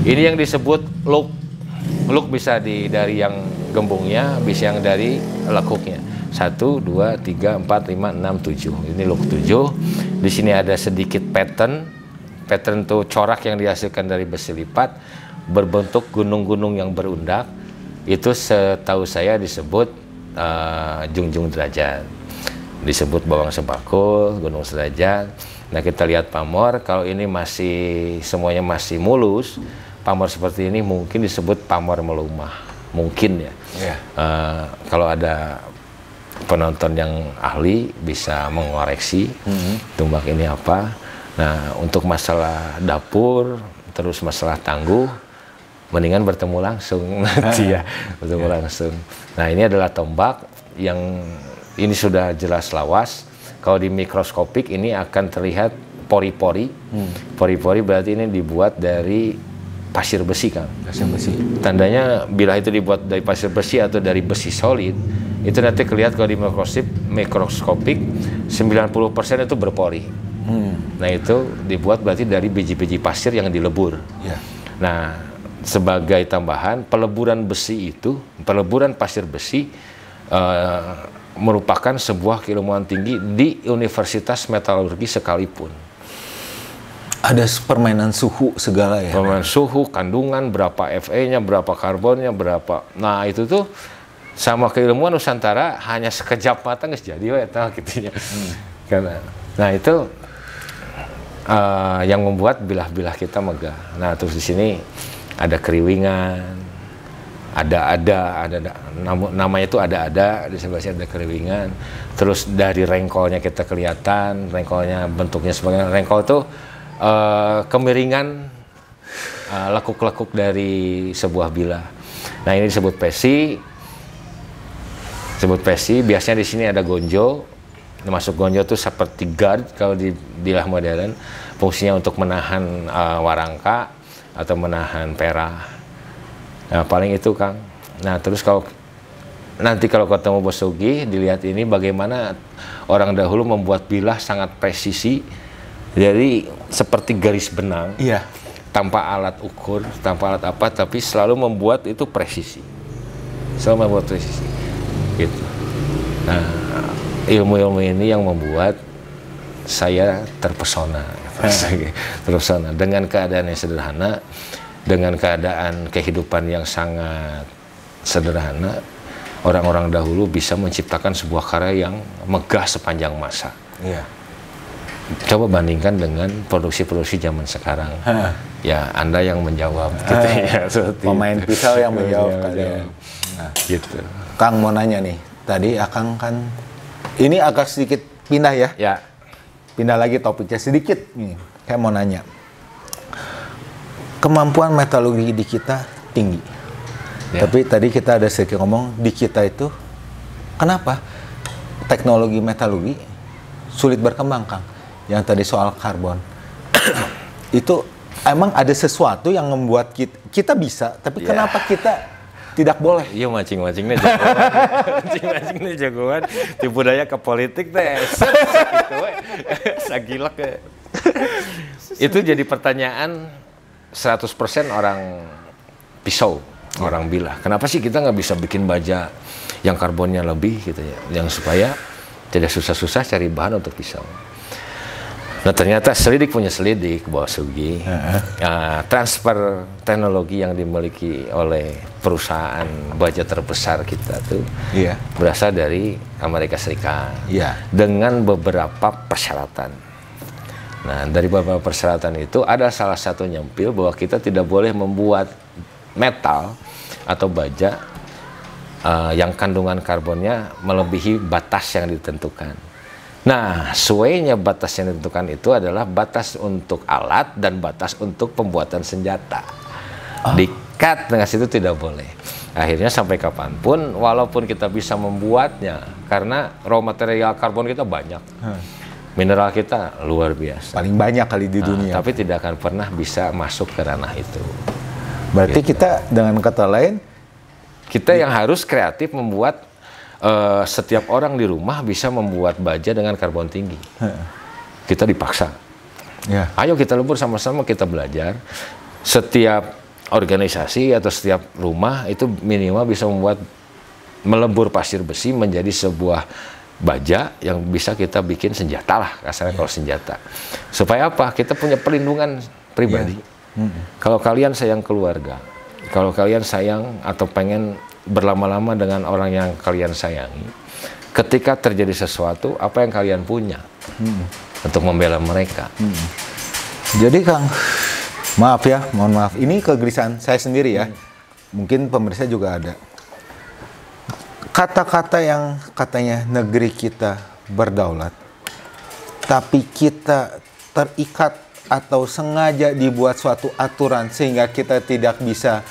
Speaker 1: Ini yang disebut luk. Luk bisa dari yang gembungnya, bisa yang dari lekuknya. 1, 2, 3, 4, 5, 6, 7. Ini look 7. Di sini ada sedikit pattern. Pattern itu corak yang dihasilkan dari besi lipat berbentuk gunung-gunung yang berundak. Itu setahu saya disebut jungjung derajat. Disebut bawang sebakul, gunung derajat. Nah, kita lihat pamor, kalau ini masih semuanya masih mulus, pamor seperti ini mungkin disebut pamor melumah. Mungkin ya. Kalau ada penonton yang ahli bisa mengoreksi tumbak ini apa. Nah, untuk masalah dapur, terus masalah tangguh, mendingan bertemu langsung nanti ya, bertemu langsung. Nah, ini adalah tombak yang ini sudah jelas lawas. Kalau di mikroskopik ini akan terlihat pori-pori. Pori-pori berarti ini dibuat dari pasir besi, Kang. Pasir besi. Tandanya bila itu dibuat dari pasir besi atau dari besi solid, itu nanti kelihatan kalau di mikroskopik 90% itu berpori. Nah, itu dibuat berarti dari biji-biji pasir yang dilebur. Nah, sebagai tambahan, peleburan besi itu, peleburan pasir besi merupakan sebuah keilmuan tinggi di Universitas Metalurgi sekalipun.
Speaker 2: Ada permainan suhu segala ya?
Speaker 1: Permainan suhu, kandungan, berapa Fe-nya, berapa karbonnya, berapa. Nah, itu tuh sama keilmuan Nusantara hanya sekejap mata nggak jadi gitu ya. Karena, nah itu yang membuat bilah-bilah kita megah. Nah, terus di sini ada keriwingan, ada namanya itu ada di sebelah sini ada keriwingan. Terus dari rengkolnya kita kelihatan, rengkolnya bentuknya sebagai rengkol itu kemiringan lekuk-lekuk dari sebuah bilah. Nah, ini disebut pesi. Biasanya di sini ada gonjo. Masuk gonjo itu seperti guard kalau di bilah modern. Fungsinya untuk menahan warangka atau menahan perah. Nah, paling itu, Kang. Nah, terus kalau ketemu Bos Sugi, dilihat ini bagaimana orang dahulu membuat bilah sangat presisi. Jadi seperti garis benang. Tanpa alat ukur, tanpa alat apa, tapi selalu membuat itu presisi. Selalu membuat presisi. Gitu. Nah, ilmu-ilmu ini yang membuat saya terpesona. Terpesona dengan keadaan yang sederhana, dengan keadaan kehidupan yang sangat sederhana. Orang-orang dahulu bisa menciptakan sebuah karya yang megah sepanjang masa. Coba bandingkan dengan produksi-produksi zaman sekarang. Ya, Anda yang menjawab gitu ya.
Speaker 2: Pemain pisau yang menjawab kalian.
Speaker 1: Nah, gitu.
Speaker 2: Kang mau nanya nih, tadi Akang kan ini agak sedikit pindah ya? Pindah lagi topiknya sedikit nih. Saya mau nanya, kemampuan metalurgi di kita tinggi, tapi tadi kita ada sedikit ngomong di kita itu kenapa teknologi metalurgi sulit berkembang, Kang? Yang tadi soal karbon itu emang ada sesuatu yang membuat kita bisa, tapi kenapa kita tidak boleh?
Speaker 1: Iya, mancing-mancingnya jagoan. Mancing-mancingnya jagoan. Tipu daya ke politik teh. Gitu we. Sagilak ya. Itu jadi pertanyaan 100% orang pisau, orang bilah. Kenapa sih kita nggak bisa bikin baja yang karbonnya lebih gitu ya, yang supaya tidak susah-susah cari bahan untuk pisau. Nah, ternyata selidik punya selidik, Bos Sugi. Transfer teknologi yang dimiliki oleh perusahaan baja terbesar kita tuh berasal dari Amerika Serikat dengan beberapa persyaratan. Nah, dari beberapa persyaratan itu ada salah satu nyempil bahwa kita tidak boleh membuat metal atau baja yang kandungan karbonnya melebihi batas yang ditentukan. Nah, sesuainya batas yang ditentukan itu adalah batas untuk alat dan batas untuk pembuatan senjata. Di-cut dengan situ tidak boleh. Akhirnya sampai kapanpun, walaupun kita bisa membuatnya, karena raw material karbon kita banyak. Mineral kita luar biasa.
Speaker 2: Paling banyak kali di dunia.
Speaker 1: Tapi tidak akan pernah bisa masuk ke ranah itu.
Speaker 2: Berarti kita dengan kata lain,
Speaker 1: kita yang harus kreatif membuat setiap orang di rumah bisa membuat baja dengan karbon tinggi. Kita dipaksa. Ayo kita lebur sama-sama, kita belajar. Setiap organisasi atau setiap rumah itu minimal bisa membuat melebur pasir besi menjadi sebuah baja yang bisa kita bikin senjata lah, kasarnya kalau senjata. Supaya apa? Kita punya perlindungan pribadi. Kalau kalian sayang keluarga, kalau kalian sayang atau pengen berlama-lama dengan orang yang kalian sayangi, ketika terjadi sesuatu, apa yang kalian punya untuk membela mereka.
Speaker 2: Jadi Kang, maaf ya, mohon maaf. Ini kegelisahan saya sendiri ya. Mungkin pemirsa juga ada. Kata-kata yang katanya negeri kita berdaulat, tapi kita terikat atau sengaja dibuat suatu aturan sehingga kita tidak bisa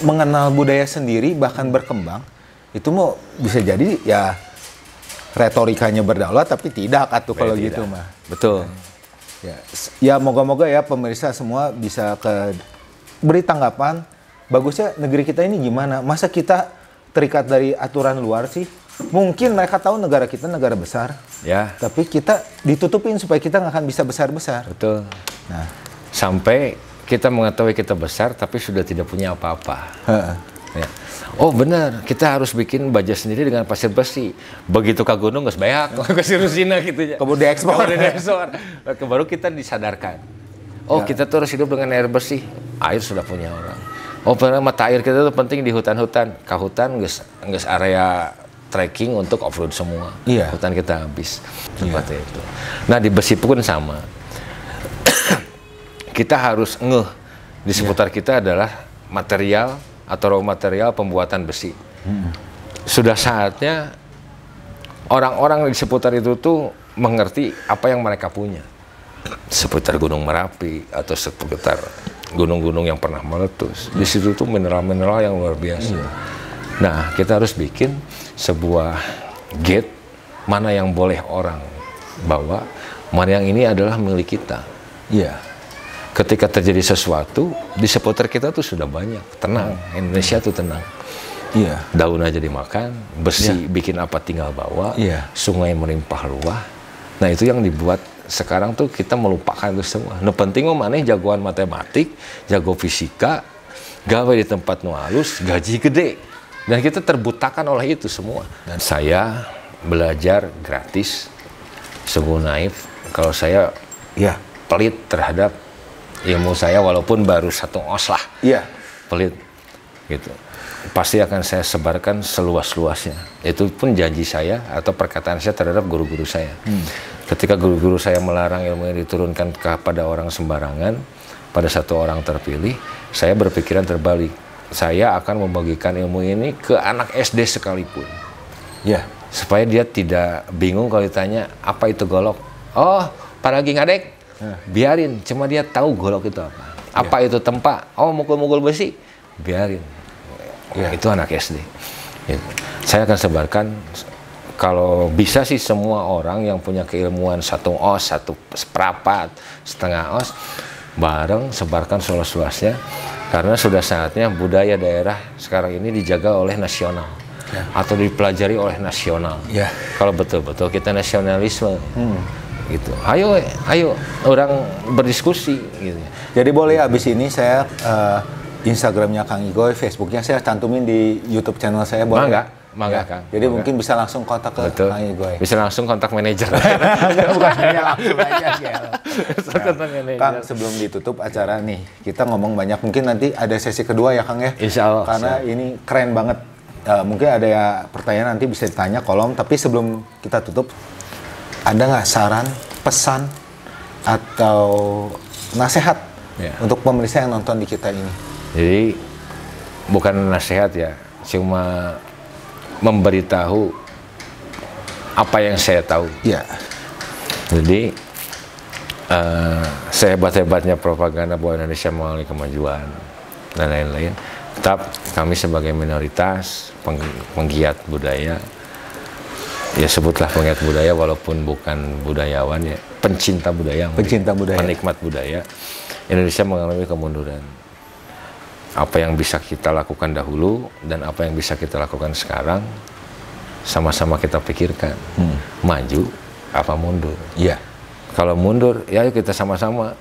Speaker 2: mengenal budaya sendiri bahkan berkembang, itu mau bisa jadi ya retorikanya berdaulat tapi tidak atau kalau gitu mah.
Speaker 1: Betul.
Speaker 2: Ya moga-moga ya pemirsa semua bisa beri tanggapan. Bagusnya negeri kita ini gimana? Masa kita terikat dari aturan luar sih? Mungkin mereka tahu negara kita negara besar,
Speaker 1: ya.
Speaker 2: Tapi kita ditutupin supaya kita nggak akan bisa besar-besar.
Speaker 1: Betul.
Speaker 2: Nah,
Speaker 1: sampai kita mengetahui kita besar, tapi sudah tidak punya apa-apa. Ya. Oh benar, kita harus bikin baja sendiri dengan pasir besi. Begitu ke gunung nggak sebanyak, ke Sirusina gitu ya.
Speaker 2: Kemudian diekspor.
Speaker 1: Baru kita disadarkan. Oh kita tuh harus hidup dengan air bersih. Air sudah punya orang. Oh karena mata air kita itu penting di hutan-hutan. Ke hutan nggak area trekking untuk off-road semua.
Speaker 2: Iya.
Speaker 1: Hutan kita habis. Seperti itu. Nah di besi pun sama. Kita harus ngeh di seputar kita adalah material atau raw material pembuatan besi. Sudah saatnya orang-orang di seputar itu tuh mengerti apa yang mereka punya. Seputar Gunung Merapi atau seputar gunung-gunung yang pernah meletus. Di situ tuh mineral-mineral yang luar biasa. Nah, kita harus bikin sebuah gate mana yang boleh orang bawa, mana yang ini adalah milik kita.
Speaker 2: Iya.
Speaker 1: Ketika terjadi sesuatu di seputar kita tuh sudah banyak, tenang. Indonesia tuh tenang.
Speaker 2: Iya.
Speaker 1: Daun aja dimakan, besi bikin apa tinggal bawa, sungai melimpah ruah. Nah itu yang dibuat sekarang tuh kita melupakan itu semua. Nah penting mana jagoan matematik, jago fisika, gawe di tempat nu halus, gaji gede. Dan kita terbutakan oleh itu semua. Dan saya belajar gratis, sungguh naif. Kalau saya pelit terhadap ilmu saya walaupun baru 1 os lah.
Speaker 2: Iya.
Speaker 1: Pelit gitu. Pasti akan saya sebarkan seluas-luasnya. Itu pun janji saya atau perkataan saya terhadap guru-guru saya. Ketika guru-guru saya melarang ilmu yang diturunkan kepada orang sembarangan, pada satu orang terpilih, saya berpikiran terbalik. Saya akan membagikan ilmu ini ke anak SD sekalipun.
Speaker 2: Ya.
Speaker 1: Supaya dia tidak bingung kalau ditanya, apa itu golok? Oh, paragi ngadek. Biarin, cuma dia tahu golok itu apa. Apa itu tempa? Oh, mukul-mukul besi. Biarin. Itu anak SD. Gitu. Saya akan sebarkan, kalau bisa sih semua orang yang punya keilmuan 1 os, 1 seperempat, setengah os, bareng sebarkan seluas-luasnya. Karena sudah saatnya budaya daerah sekarang ini dijaga oleh nasional. Atau dipelajari oleh nasional. Kalau betul-betul kita nasionalisme. Gitu. Ayo orang berdiskusi. Gitu.
Speaker 2: Jadi boleh abis ini saya Instagramnya Kang Igoy, Facebooknya saya cantumin di YouTube channel saya. Boleh?
Speaker 1: Mangga, Kang.
Speaker 2: Jadi mungkin bisa langsung kontak ke Kang Igoy.
Speaker 1: Bisa langsung kontak manajer.
Speaker 2: Bukan hanya langsung aja. Kang, sebelum ditutup acara nih, kita ngomong banyak. Mungkin nanti ada sesi kedua ya Kang ya.
Speaker 1: Insya Allah.
Speaker 2: Karena ini keren banget. Mungkin ada ya pertanyaan nanti bisa ditanya kolom. Tapi sebelum kita tutup, ada nggak saran, pesan, atau nasihat untuk pemirsa yang nonton di kita ini?
Speaker 1: Jadi bukan nasihat ya, cuma memberitahu apa yang saya tahu. Jadi sehebat-hebatnya propaganda bahwa Indonesia mengalami kemajuan dan lain-lain, tetap kami sebagai minoritas penggiat budaya, ya sebutlah penggiat budaya walaupun bukan budayawan ya, pencinta budaya, penikmat budaya. Indonesia mengalami kemunduran. Apa yang bisa kita lakukan dahulu dan apa yang bisa kita lakukan sekarang sama-sama kita pikirkan. Maju apa mundur? Kalau mundur, ya ayo kita sama-sama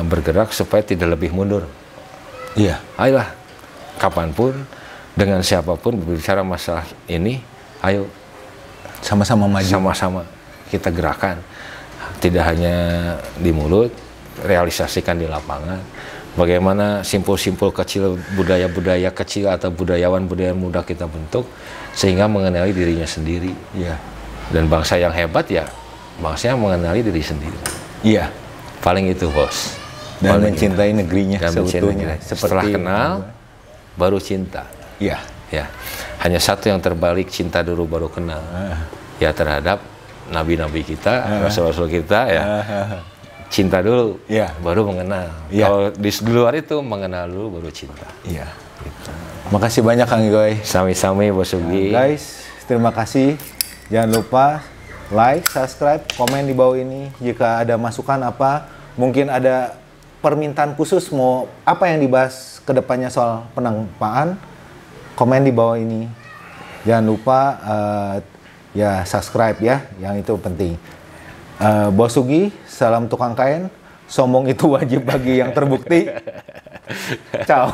Speaker 1: bergerak supaya tidak lebih mundur. Ayolah, kapanpun dengan siapapun berbicara masalah ini, ayo
Speaker 2: sama-sama maju.
Speaker 1: Sama-sama kita gerakan. Tidak hanya di mulut, realisasikan di lapangan. Bagaimana simpul-simpul kecil, budaya-budaya kecil atau budayawan-budayawan muda kita bentuk sehingga mengenali dirinya sendiri.
Speaker 2: Iya.
Speaker 1: Dan bangsa yang hebat ya bangsa yang mengenali diri sendiri.
Speaker 2: Iya.
Speaker 1: Paling itu, Bos.
Speaker 2: Dan mencintai negerinya sebetulnya.
Speaker 1: Setelah kenal, baru cinta.
Speaker 2: Iya.
Speaker 1: Ya. Hanya satu yang terbalik, cinta dulu baru kenal. Ya terhadap nabi-nabi kita, rasul-rasul kita ya. Cinta dulu, baru mengenal. Kalau di luar itu mengenal dulu baru cinta.
Speaker 2: Iya. Gitu. Makasih banyak Kang Igoy.
Speaker 1: Sami-sami Bos Sugi.
Speaker 2: Guys, terima kasih. Jangan lupa like, subscribe, komen di bawah ini. Jika ada masukan apa, mungkin ada permintaan khusus mau apa yang dibahas ke depannya soal penangpaan, komen di bawah ini. Jangan lupa ya subscribe ya, yang itu penting. Bos Sugi, salam tukang kain. Sombong itu wajib bagi yang terbukti. Ciao.